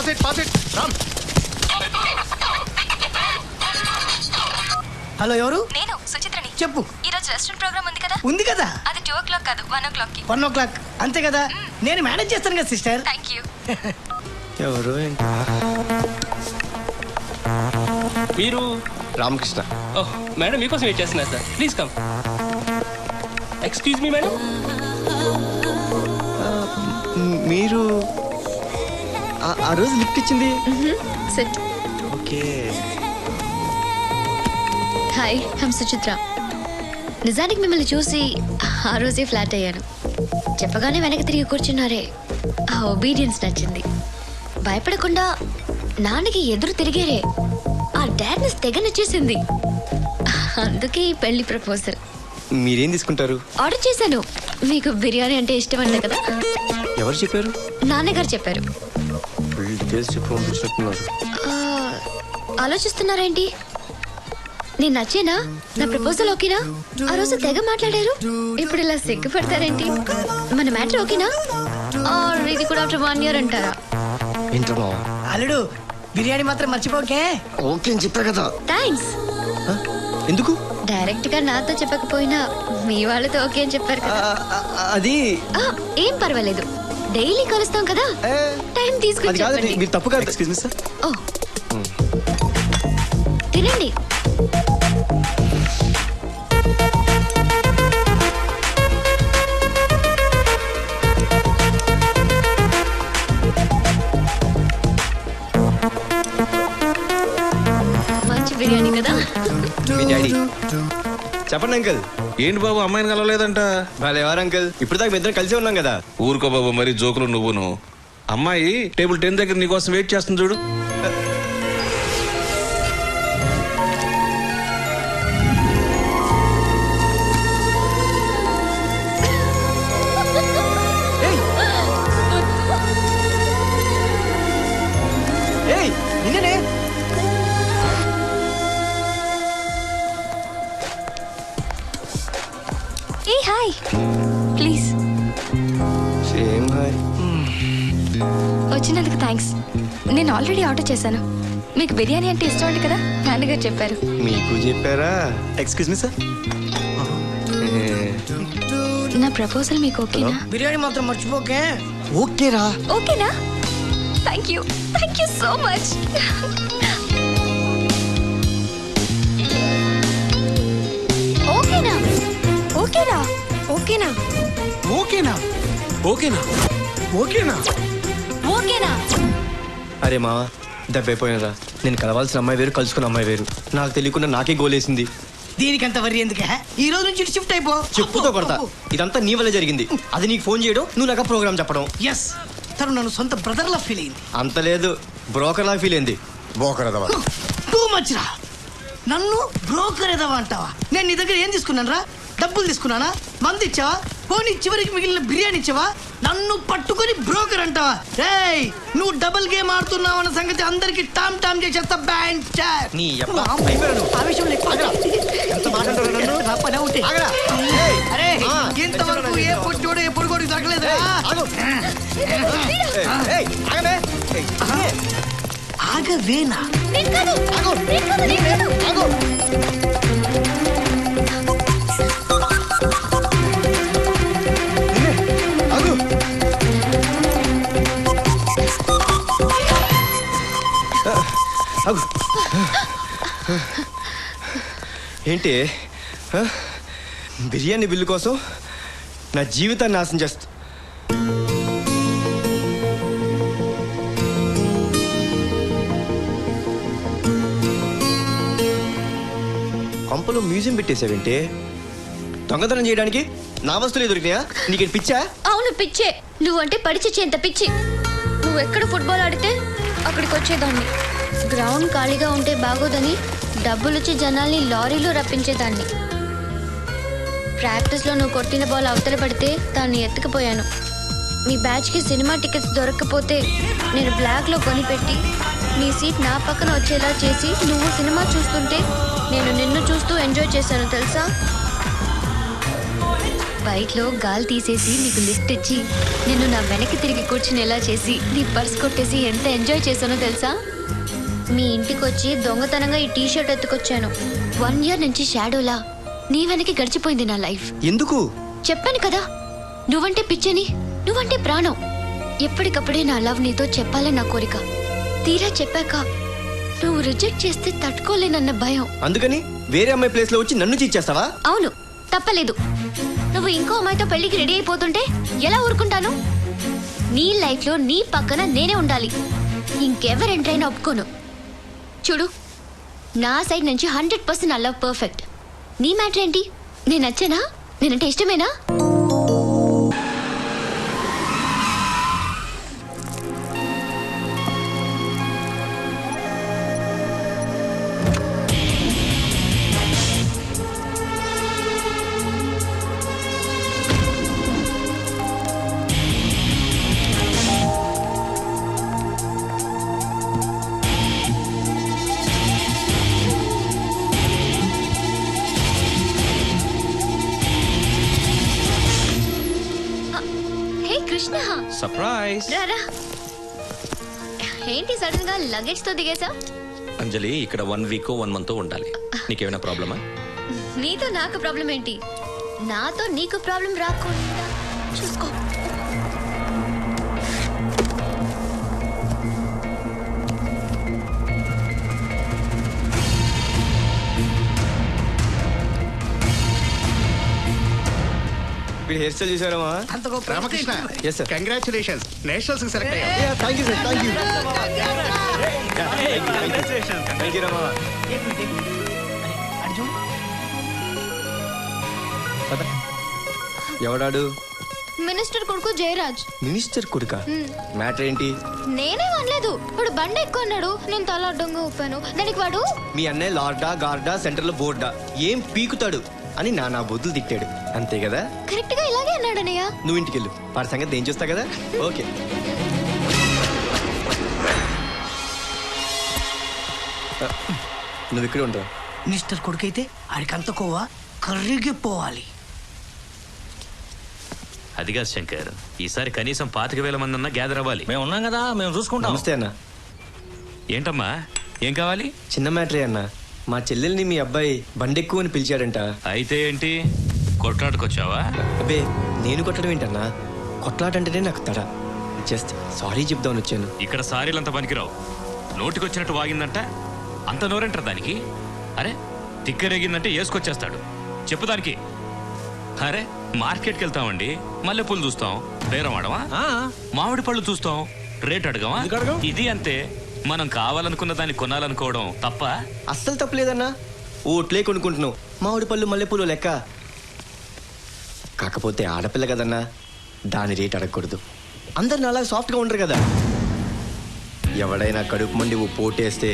Ram. Hello, ఎవరు? నేను సుచిత్రని. చెప్పు. ఈ రోజు రెస్టారెంట్ ప్రోగ్రామ్ ఉంది కదా? ఉంది కదా. అది 2 o'clock కాదు, 1 o'clock కి. 1 o'clock అంతే కదా. నేను మేనేజ్ చేస్తాను కదా సిస్టర్. Thank you. ఎవరు? మీరు? రామకృష్ణ. ఓహ్ మేడం, మీకోసం వెయిట్ చేస్తున్నారు sir. Please come. Excuse me madam. మీరు ఆ రోజు లిఫ్ట్ ఇచ్చింది. SIT. Okay. Hi, I'm Suchitra. నిజానికి మిమ్మల్ని చూసి ఆ రోజే ఫ్లాట్ అయ్యాను. చెప్పగానే వెనక్కి తిరిగి కూర్చున్నారే, ఆ ఒబీడియన్స్ నచ్చింది. భయపడకుండా నాన్నకి ఎదురు తిరిగారే, ఆ డాడ్నెస్ తెగ నచ్చేసింది. అందుకే ఈ పెళ్లి ప్రపోజల్. మీరేం తీసుకుంటారు? ఆర్డర్ చేశాను. మీకు బిర్యానీ అంటే ఇష్టం అంట కదా. ఎవరు చెప్పారు? నాన్నగారు చెప్పారు. ఫుల్ డీటెయిల్స్ చెప్పి పంపించినట్టున్నారు. ఆలోచిస్తున్నారేంటి? నేను నచ్చేనా? నా ప్రపోజల్ ఓకేనా? ఆ రోజు తెగ మాట్లాడారు, ఇప్పుడు ఇలా సిగ్గుపడతారేంటి? మన మ్యాటర్ ఓకేనా? ఇది కూడా ఆఫ్టర్ 1 year అంటారా? ఏంటమ్మా? అల్లుడు, బిర్యానీ మాత్రం మర్చిపోకే. ఓకే అని చెప్పా కదా. థ్యాంక్స్. ఎందుకు? డైరెక్ట్ గా నాతో చెప్పకపోయినా మీ వాళ్ళతో ఓకే అని చెప్పారు కదా. అది ఏం పర్వాలేదు, డైలీ కలుస్తాం కదా, టైం తీసుకుని చెప్పండి. మీరు తప్పు కాదు. Excuse me sir. ఓ, తినండి. మంచి బిర్యానీ కదా. మీ డాడీ. చెప్పండి అంకుల్. ఏంటి బాబు, అమ్మాయిని కలవలేదంట? వాళ్ళు ఎవరు అంకుల్? ఇప్పుడు దాకా ఇద్దరం కలిసి ఉన్నాం కదా. ఊరుకో బాబు, మరి జోకులు నువ్వును. అమ్మాయి టేబుల్ 10 దగ్గర నీకోసం వెయిట్ చేస్తుంది చూడు. ఏయ్, నిన్ననే. ఏ హాయ్, ప్లీజ్. Same hi. వచ్చినందుకు థ్యాంక్స్. నేను ఆల్రెడీ ఆర్డర్ చేశాను. మీకు బిర్యానీ అంటే ఇష్టం అండి కదా, నాన్నగారు చెప్పారు. మీకు చెప్పారా? Excuse me sir. నా ప్రపోజల్ మీకు ఓకేనా? బిర్యానీ మాత్రం మర్చిపోకే. ఓకేరా? ఓకేనా? Thank you so much. ఓకేనా? ఓకేనా? ఓకేనా? ఓకేనా? ఓకేనా? ఓకేనా? ఓకేనా? అరే మావా, దెబ్బైపోయినరా. నేను కలవాల్సిన అమ్మాయి వేరు, కలుసుకున్న అమ్మాయి వేరు. నాకు తెలియకుండా నాకే గోలేసింది. దీనికంత వర్రీ ఎందుకే? ఈ రోజు నుంచి షిఫ్ట్ అయిపో. చెప్పుతో కొడతా. ఇదంతా నీ వల్ల జరిగింది. అది నీకు ఫోన్ చేయడం, నువ్వు నాకు ప్రోగ్రామ్ చెప్పడం. ఎస్, తను నన్ను సొంత బ్రదర్ లా ఫీల్ అయింది. అంత లేదు, బ్రోకర్ లా ఫీల్ అయింది. టూ మచ్ రా. నన్ను బ్రోకర్ ఎదవా అంటావా? నేను నీ దగ్గర ఏం తీసుకున్నాను రా? డబ్బులు తీసుకున్నానా? మంది ఇచ్చావా? పోనీ చివరికి మిగిలిన బిర్యానీ ఇచ్చావా? నన్ను పట్టుకొని బ్రోకర్ అంటావా? రేయ్, నువ్వు డబుల్ గేమ్ ఆడుతున్నావు అన్న సంగతి అందరికి టామ్ టామ్ చేసేస్తా. బ్యాండ్ చాట్. నీ యబ్బా, అయిపోయాను. ఆ విషయంలో ఎక్కువ ఎంత మాట్లాడుతున్నా నన్ను? నా పని అవుతే. అరే, ఇంతవరకు ఏ పొట్టోడు ఏ పొడుగోడు దొరకలేదా? ఆగవేనా? నేను కాదు. నేను కాదు, నేను కాదు. ఏంటి? బిర్యానీ బిల్లు కోసం నా జీవితాన్ని నాశనం చేస్తా. కొంపలో మ్యూజియం పెట్టేసావేంటి? దొంగతనం చేయడానికి నా వస్తువులే దొరికినాయా? నీకేంటి పిచ్చా? అవును, పిచ్చే. నువ్వంటే పడిచేంత పిచ్చి. నువ్వు ఎక్కడ ఫుట్బాల్ ఆడితే అక్కడికి వచ్చేదాన్ని. గ్రౌండ్ ఖాళీగా ఉంటే బాగోదని డబ్బులుచ్చి జనాల్ని లారీలో రప్పించేదాన్ని. ప్రాక్టీస్లో నువ్వు కొట్టిన బాల్ అవతల పడితే దాన్ని ఎత్తుకుపోయాను. నీ బ్యాచ్కి సినిమా టికెట్స్ దొరకకపోతే నేను బ్లాక్లో కొనిపెట్టి నీ సీట్ నా పక్కన వచ్చేలా చేసి నువ్వు సినిమా చూస్తుంటే నేను నిన్ను చూస్తూ ఎంజాయ్ చేశాను తెలుసా? బైక్ లో గాలి తీసేసి నీకు లిఫ్ట్ ఇచ్చి నిన్ను నా వెనక్కి తిరిగి కూర్చునేలా చేసి నీ పర్స్ కొట్టేసి ఎంత ఎంజాయ్ చేశానో తెలుసా? మీ ఇంటికి వచ్చి దొంగతనంగా ఈ టీషర్ట్ ఎత్తుకొచ్చాను. 1 year నుంచి షాడోలా నీ వెనక్కి గడిచిపోయింది నా లైఫ్. ఎందుకు? చెప్పాను కదా, నువ్వంటే పిచ్చని, నువ్వంటే ప్రాణం. ఎప్పటికప్పుడే నా లవ్ నీతో చెప్పాలని నా కోరిక. తీరా చెప్పాక నువ్వు రిజెక్ట్ చేస్తే తట్టుకోలేనన్న భయం. అందుకని వేరే అమ్మాయి ప్లేస్ లో వచ్చి నన్ను చీచేస్తావా? అవును, తప్పలేదు. నువ్వు ఇంకో అమ్మాయితో పెళ్లికి రెడీ అయిపోతుంటే ఎలా ఊరుకుంటాను? నీ లైఫ్ లో నీ పక్కన నేనే ఉండాలి. ఇంకెవరు ఎంట్రైనా ఒప్పుకోను. చూడు, నా సైడ్ నుంచి 100% నా లవ్ పర్ఫెక్ట్. నీ మ్యాటర్ ఏంటి? నేను నచ్చానా? నేనంటే ఇష్టమేనా? కృష్ణ, సర్ప్రైజ్. రారా. ఏంటి సడన్ గా లగేజ్ తో దిగేసా? అంజలి, ఇక్కడ 1 week 1 month ఉండాలి. నీకేమైనా ప్రాబ్లమా? నీతో నాకు ప్రాబ్లం ఏంటి? నాతో నీకు ప్రాబ్లం రాకుండా చూసుకో. వీడు హెయిర్ స్టైల్ చూసారమ్మా? అంత గొప్ప రామకృష్ణ, Yes, sir. కంగ్రాచులేషన్స్, నేషనల్స్ కి సెలెక్ట్ అయ్యావు. Thank you sir, thank you Rama. Arjun, ఎవడాడు? మినిస్టర్ కొడుకు జయరాజ్. మినిస్టర్ కొడుక? మ్యాటర్ ఏంటి? నేనే అనలేదు. వాడు బండి ఎక్కువ అన్నాడు, నేను తల అడ్డంగా ఊపాను. దానికి వాడు మీ అన్నయ్య లార్డా గార్డా సెంటర్ లో బోర్డా ఏం పీకుతాడు అని నా బుద్ధులు తిట్టాడు, అంతే కదా? కరెక్ట్ గా ఇలాగే అన్నాడనయ్య. నువ్వు ఇంటికి వెళ్ళు, వాడి సంగతి నేను చూస్తా కదా. ఓకే. నువ్వు ఇక్కడ ఉంటావు. మినిస్టర్ కొడుకైతే ఆడికంత కోవా కర్రిగిపోవాలి. అది కాదు శంకర్, ఈసారి కనీసం 25,000 మంది గ్యాదర్ అవ్వాలి. మేము ఉన్నాం కదా, మేము చూసుకుంటాం. నమస్తే అన్న. ఏంటమ్మా, ఏం కావాలి? చిన్న మ్యాటరే అన్న. మా చెల్లెల్ని మీ అబ్బాయి బండి ఎక్కువ అని పిలిచాడంట. అయితే ఏంటి, కొట్లాటకొచ్చావా? అబ్బే, నేను కొట్టడం ఏంటన్నా? కొట్లాటంటేనే నాకు తడ. జస్ట్ సారీ చెప్దామని వచ్చాను. ఇక్కడ సారీలంతా పనికిరావు. నోటికొచ్చినట్టు వాగిందంట, అంత నోరంటారు దానికి? అరే, తిక్కరేగిందంటే వేసుకొచ్చేస్తాడు. చెప్పు దానికి. అరే, మార్కెట్కి వెళ్తామండి, మల్లెపూలు చూస్తాం, బేరం ఆడమా? మామిడి పళ్ళు చూస్తాం, రేట్ అడగమా? ఇది అంతే. మనం కావాలనుకున్న దాన్ని కొనాలనుకోవడం తప్ప? అస్సలు తప్పలేదన్నా. ఓట్లే కొనుక్కుంటున్నావు, మామిడి పళ్ళు మల్లెపూలు లెక్క. కాకపోతే ఆడపిల్ల కదన్నా, దాని రేట్ అడగకూడదు. అందరు నాలా సాఫ్ట్గా ఉండరు కదా. ఎవడైనా కడుపు మండి ఓ పోటేస్తే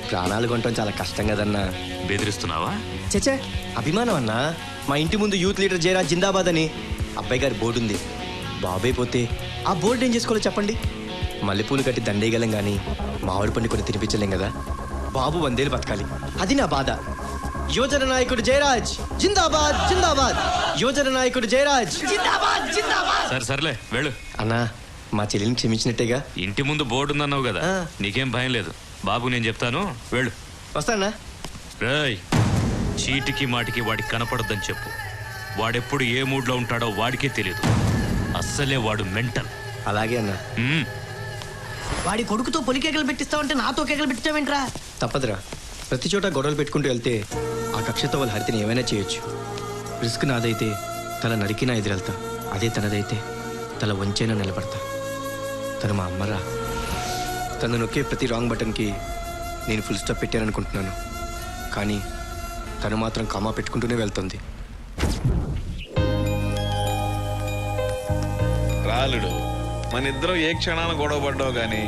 ప్రాణాలు కొనటం చాలా కష్టం కదన్నా. బెదిరిస్తున్నావా? చచ్చే, అభిమానం అన్నా. మా ఇంటి ముందు యూత్ లీడర్ జయరాజ్ జిందాబాద్ అని అబ్బాయి గారి బోర్డు ఉంది. బాబాయ్ పోతే ఆ బోర్డు ఏం చేసుకోవాలో చెప్పండి? మల్లెపూలు కట్టి దండేయగలం కానీ మామిడి పండు కొన్ని తినిపించలేం కదా. బాబు 100 ఏళ్ళు బతకాలి, అది నా బాధ. యువజన నాయకుడు జయరాజ్ జిందాబాద్, జిందాబాద్. యువజన నాయకుడు జయరాజ్ జిందాబాద్, జిందాబాద్. సరే సర్లే, వెళ్ళు. అన్నా, మా చెల్లిని క్షమించినట్టేగా? ఇంటి ముందు బోర్డు ఉందన్నావు కదా, నీకేం భయం లేదు. బాబు నేను చెప్తాను, వెళ్ళు. వస్తానా? రేయ్, చీటికి మాటికి వాడికి కనపడొద్దని చెప్పు. వాడెప్పుడు ఏ మూడ్లో ఉంటాడో వాడికే తెలియదు. అస్సలే వాడు మెంటల్. అలాగే అన్నా. వాడి కొడుకుతో పొలి కేకలు పెట్టిస్తావంటే నాతో కేకలు పెట్టిస్తావేంట్రా? తప్పదురా. ప్రతి చోట గొడవలు పెట్టుకుంటూ వెళ్తే ఆ కక్షతో వాళ్ళ హరితని ఏమైనా చేయొచ్చు. రిస్క్ నాదైతే తల నరికినా ఎదురెళ్తా, అదే తనదైతే తల వంచైనా నిలబడతా. తను మా అమ్మరా. తను నొక్కే ప్రతి రాంగ్ బటన్కి నేను ఫుల్ స్టాప్ పెట్టాననుకుంటున్నాను, కానీ తను మాత్రం కామా పెట్టుకుంటూనే వెళ్తుంది. రాలుడు, మన ఇద్దరం ఏ క్షణాన గొడవ పడ్డావు గానీ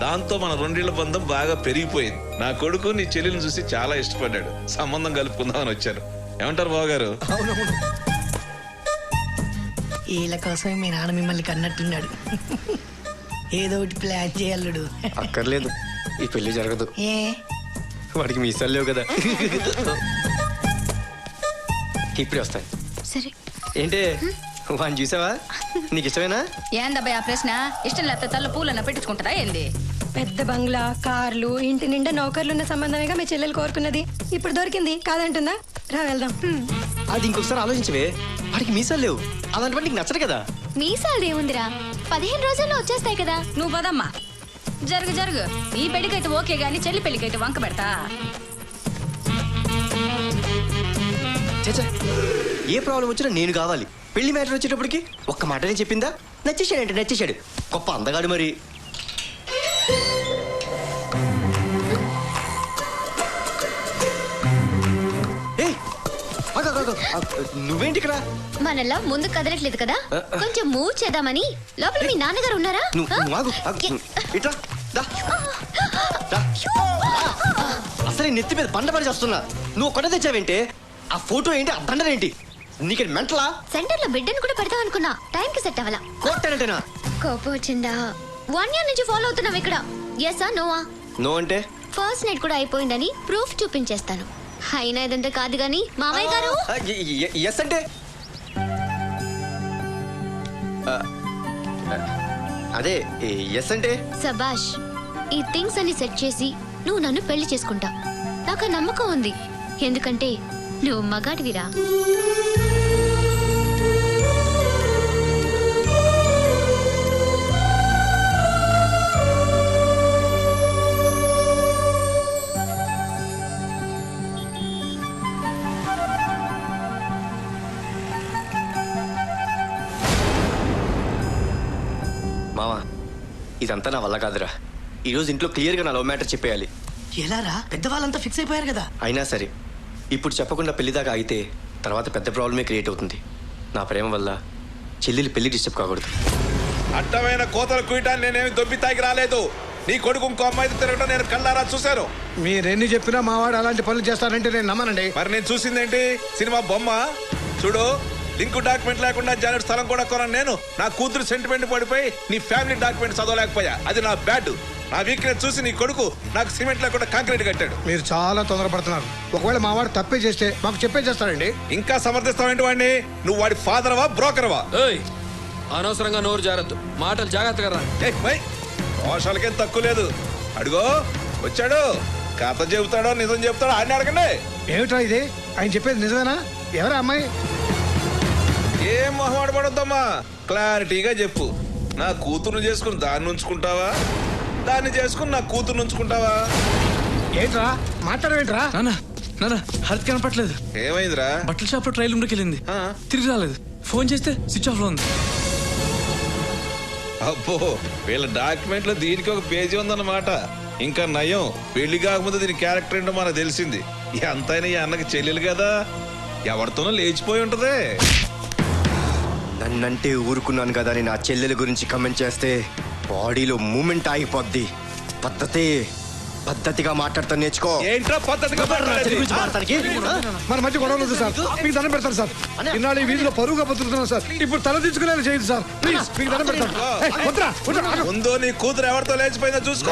దాంతో మన 2 ఏళ్ల బంధం బాగా పెరిగిపోయింది. నా కొడుకు నీ చెల్లెని చూసి చాలా ఇష్టపడ్డాడు. సంబంధం కలుపుకుందామని వచ్చారు. ఏమంటారు బావగారు? వీళ్ళ కోసమే మీ నాన్న మిమ్మల్ని కన్నట్టున్నాడు. ఏదో ఒకటి ప్లాన్ చేయాలడు. అక్కర్లేదు, ఈ పెళ్లి జరగదు. ఏ వాడికి మీసాలు లేవు కదా. ఇప్పుడే వస్తాను. సరే. ఏంటే వాడిని చూసావా? నీకు ఇష్టమేనా? ఏందబ్బాయి ఆ ప్రశ్న? ఇష్టం లేకపోతే తల్ల పూలన్న పెట్టించుకుంటారా ఏంది? పెద్ద బంగ్లా, కార్లు, ఇంటి నిండా నౌకర్లు ఉన్న సంబంధమేగా మీ చెల్లెలు కోరుకున్నది. ఇప్పుడు దొరికింది కాదంటుందా? రా వెళ్దాం. అది ఇంకొకసారి ఆలోచించవే. వాడికి మీసాలు లేవు, అలాంటి వాడు నీకు నచ్చడు కదా. మీసాలు ఏముందిరా, 15 రోజుల్లో వచ్చేస్తాయి కదా. నువ్వు పదమ్మా. జరుగు జరుగు. ఈ పెళ్లికైతే ఓకే గాని చెల్లి పెళ్లికైతే వంక పెడతా. చచ్చా, ఏ ప్రాబ్లం వచ్చినా నేను కావాలి. పెళ్లి మ్యాటర్ వచ్చేటప్పటికి ఒక్క మాటనే చెప్పిందా, నచ్చేసాడంటే నచ్చేసాడు. గొప్ప అందగాడు మరి. ఏయ్, ఆగు, ఆగు, ఆగు. నువ్వేంటి ఇక్కడ? మనలా ముందు కదలట్లేదు కదా, కొంచెం మూవ్ చేద్దామని. లోపల మీ నాన్నగారు ఉన్నారా? నువ్వు ఆగు, ఆగు. ఇట్లా దా. దా. అసలే నెత్తి మీద బండ పడి చేస్తున్నా. నువ్వు ఒక్కడే తెచ్చావేంటే? ఆ ఫోటో ఏంటి, ఆ దండనేంటి? నీకు మెంటలా? సెంటర్ లో బిడ్డను కూడా పెడతాం అనుకున్నా, టైం కి సెట్ అవ్వాలా. కొట్టానంటేనా? కోపం వచ్చిందా? 1 year నుంచి ఫాలో అవుతున్నాం ఇక్కడ. ఎస్ ఆ నోవా? నో అంటే ఫస్ట్ నైట్ కూడా అయిపోయిందని ప్రూఫ్ చూపించేస్తాను. అయినా ఇదంతా కాదు గాని మామయ్య గారు. ఎస్ అంటే అదే ఎస్ అంటే సబాష్. ఈ థింగ్స్ అన్ని సెట్ చేసి నువ్వు నన్ను పెళ్లి చేసుకుంటా. నాకు ఆ నమ్మకం ఉంది, ఎందుకంటే నువ్వు మగాడివిరా. మావా, ఇదంతా నా వల్ల కాదురా. ఈరోజు ఇంట్లో క్లియర్గా నా లవ్ మ్యాటర్ చెప్పేయాలి. ఎలారా? పెద్దవాళ్ళంతా ఫిక్స్ అయిపోయారు కదా. అయినా సరే ఇప్పుడు చెప్పకుండా పెళ్లి దాకా ఆగితే తర్వాత పెద్ద ప్రాబ్లమే క్రియేట్ అవుతుంది. నా ప్రేమ వల్ల చెల్లెలు పెళ్లి డిస్టర్బ్ కాకూడదు. అడ్డమైన కోతలు కుయటాన్ని నేనేమి దొబ్బి తాగి రాలేదు. నీ కొడుకు ఇంకో అమ్మాయితో తిరగడం నేను కళ్ళారా చూశాను. మీరెన్ని చెప్పినా మావాడు అలాంటి పనులు చేస్తారంటే నేను నమ్మనండి. మరి నేను చూసిందేంటి? సినిమా బొమ్మ చూడు. లింక్ డాక్యుమెంట్ లేకుండా జానెట్ స్థలం కూడా కొన్నాను నేను. నా కూతురు సెంటిమెంట్ పడిపోయి నీ ఫ్యామిలీ డాక్యుమెంట్ చదవలేకపోయా. అది నా బ్యాడ్. నా వీక్నెస్ చూసి నీ కొడుకు నాకు సిమెంట్ లేకుండా కాంక్రీట్ కట్టాడు. మీరు చాలా తొందరపడుతున్నారు. ఒకవేళ మావాడు తప్పే చేస్తే మాకు చెప్పే చేస్తాడండి. ఇంకా సమర్థిస్తావేంటి వాడిని? నువ్వు వాడి ఫాదర్వా బ్రోకర్వా? అనవసరంగా నోరు జారద్దు, మాటలు జాగ్రత్తగా రా. దోషాలకేం తక్కువ లేదు. అడుగో వచ్చాడు. కథ చెబుతాడో నిజం చెబుతాడో ఆయన అడగండి. ఏమిట్రా ఇది? ఆయన చెప్పేది నిజమేనా? ఎవరా అమ్మాయి? ఏం మొహమాట పడొద్దమ్మా, క్లారిటీగా చెప్పు. నా కూతురు చేసుకుని దాన్ని ఉంచుకుంటావా, దాన్ని చేసుకుని నా కూతురు ఉంచుకుంటావా? ఏంట్రా మాట్లాడవేంట్రా? నాన్న హెల్త్ కనపట్లేదు. ఏమైందిరా? బట్టల షాప్ లో ట్రైల్ రూమ్లోకి వెళ్ళింది, తిరిగి రాలేదు. ఫోన్ చేస్తే స్విచ్ ఆఫ్ లో ఉంది. అబ్బో, వీళ్ళ డాక్యుమెంట్ లో దీనికి ఒక పేజీ ఉందన్నమాట. ఇంకా నయం, పెళ్లి కాకముందు దీని క్యారెక్టర్ ఏంటో మనకు తెలిసింది. ఎంతైనా ఈ అన్నకి చెల్లెలు కదా, ఎవరితోనో లేచిపోయి ఉంటది. నన్నంటే ఊరుకున్నాను కదా అని నా చెల్లెల గురించి కమెంట్ చేస్తే బాడీలో మూమెంట్ ఆగిపోద్ది. పద్ధతిగా మాట్లాడతా నేర్చుకో. ఏంట్రా పద్ధతిగా మన మధ్య గొడవలు సార్, మీకు దండం పెడతారు సార్. ఇన్నాళ్ళు ఈ వీధిలో పరువుగా బతుకుతున్నాను సార్, ఇప్పుడు తల దించుకునే చేయదు సార్. ప్లీజ్ మీకు దండం పెడతాను. ముందు నీ కూతురు ఎవరితో లేచిపోయిందో చూసుకో.